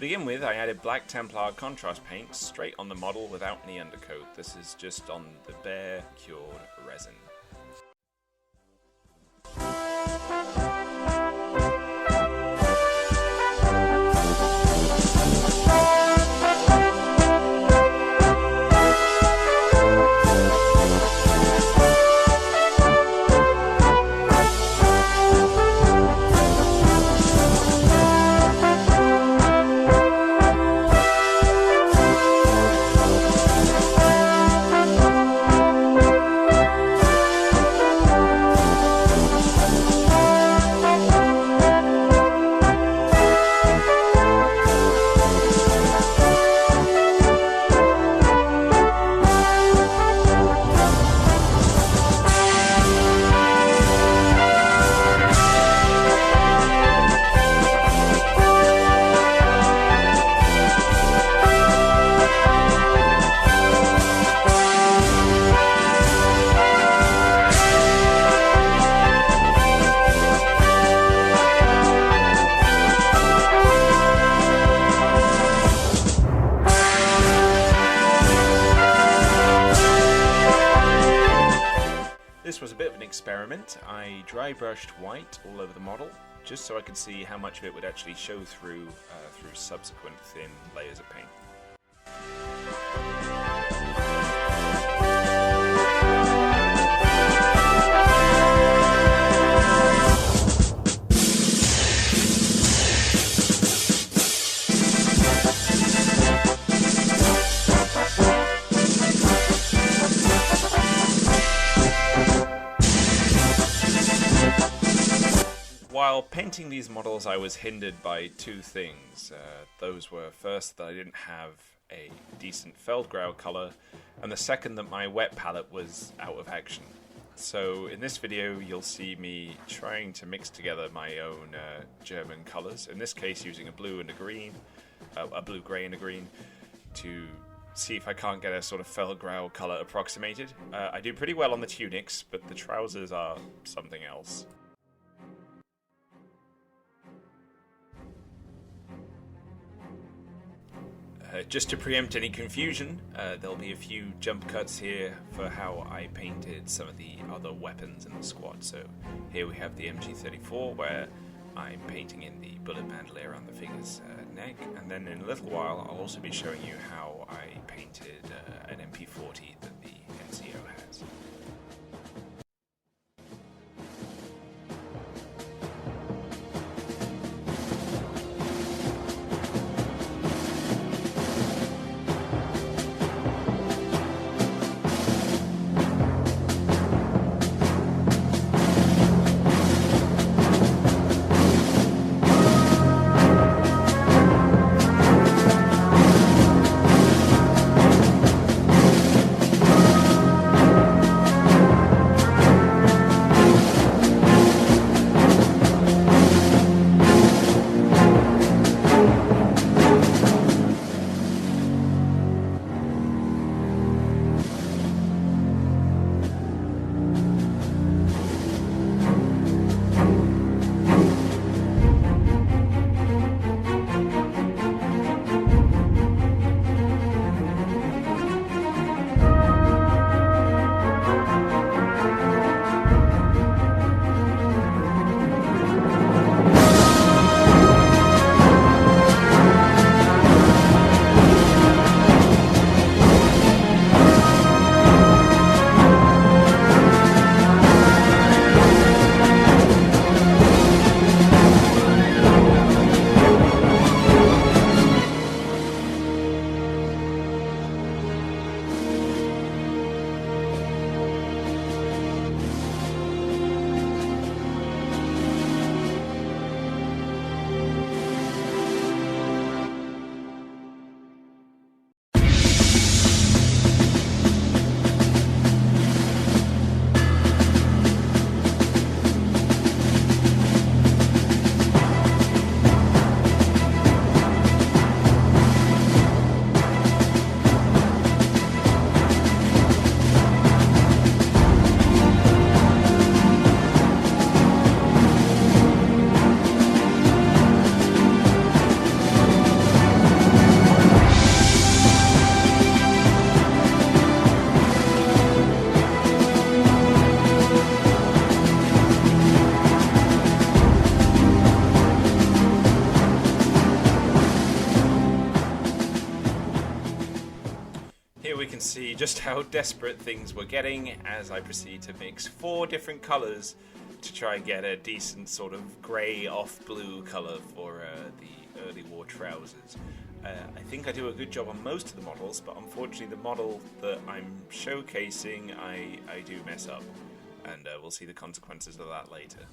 begin with, I added Black Templar contrast paint straight on the model without any undercoat. This is just on the bare cured resin. This was a bit of an experiment. I dry brushed white all over the model, just so I could see how much of it would actually show through subsequent thin layers of paint. While painting these models, I was hindered by two things. Those were, first, that I didn't have a decent Feldgrau color, and the second, that my wet palette was out of action. So in this video, you'll see me trying to mix together my own German colors, in this case using a blue and a green, a blue, grey and a green, to see if I can't get a sort of Feldgrau color approximated. I do pretty well on the tunics, but the trousers are something else. Just to preempt any confusion, there'll be a few jump cuts here for how I painted some of the other weapons in the squad. So here we have the MG34, where I'm painting in the bullet bandolier on the figure's neck, and then in a little while I'll also be showing you how I painted an MP40 that the NCO has. see just how desperate things were getting as I proceed to mix 4 different colours to try and get a decent sort of grey off blue colour for the early war trousers. I think I do a good job on most of the models, but unfortunately the model that I'm showcasing I do mess up, and we'll see the consequences of that later.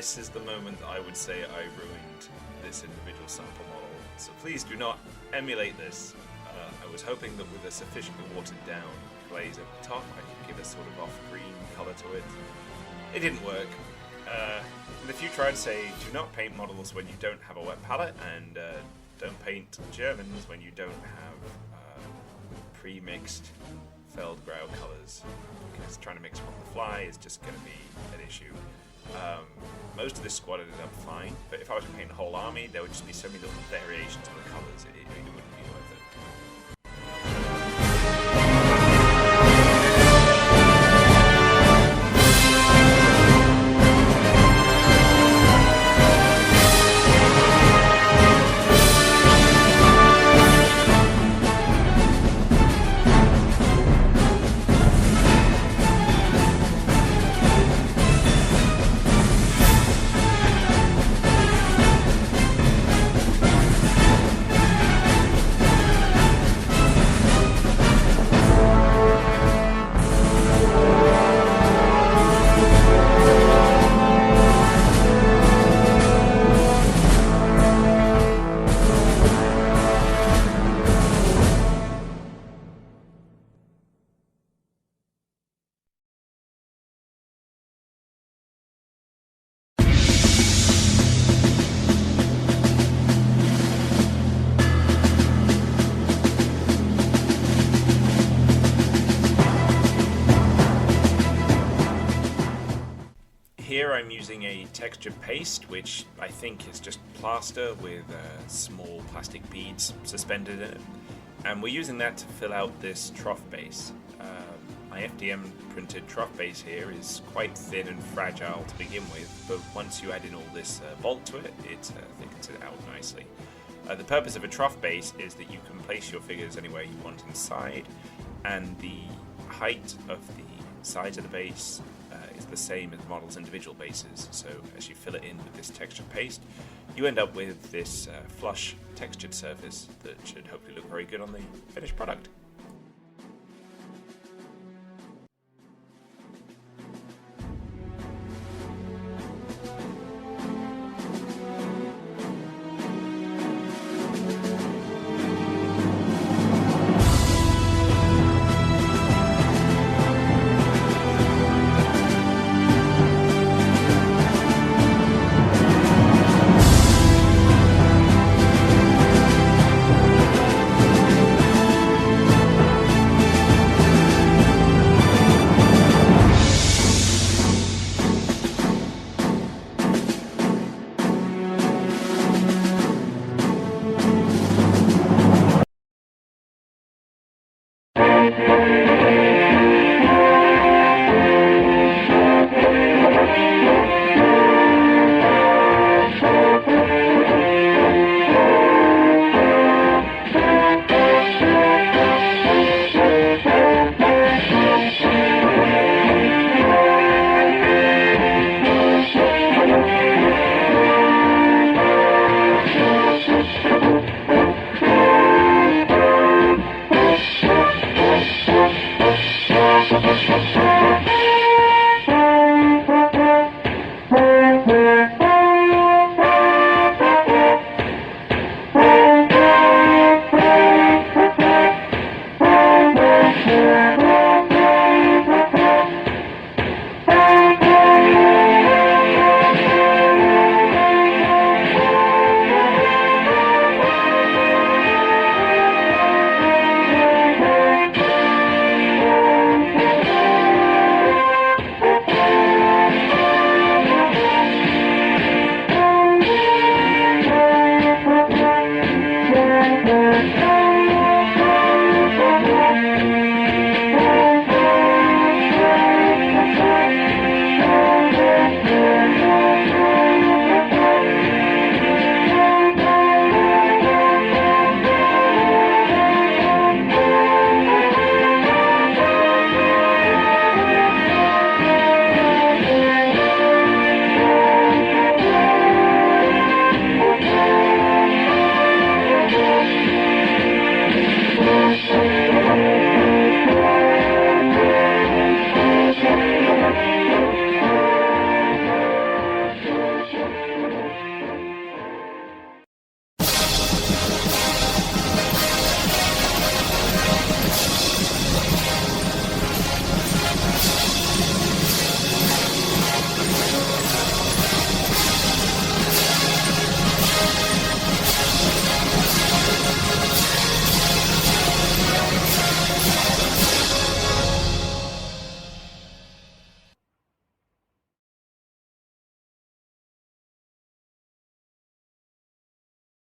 this is the moment I would say I ruined this individual sample model. So please do not emulate this. I was hoping that with a sufficiently watered down glaze at the top, I could give a sort of off-green colour to it. It didn't work. In the future, I'd say do not paint models when you don't have a wet palette, and don't paint Germans when you don't have pre-mixed Feldgrau colours, because trying to mix them on the fly is just going to be an issue. Most of this squad ended up fine, but if I was to paint a whole army, there would just be so many little variations on the colours, it wouldn't be worth it. Here I'm using a texture paste, which I think is just plaster with small plastic beads suspended in it. And we're using that to fill out this trough base. My FDM printed trough base here is quite thin and fragile to begin with, but once you add in all this bulk to it, it thickens it out nicely. The purpose of a trough base is that you can place your figures anywhere you want inside, and the height of the sides of the base is the same as the model's individual bases. So as you fill it in with this texture paste, you end up with this flush textured surface that should hopefully look very good on the finished product.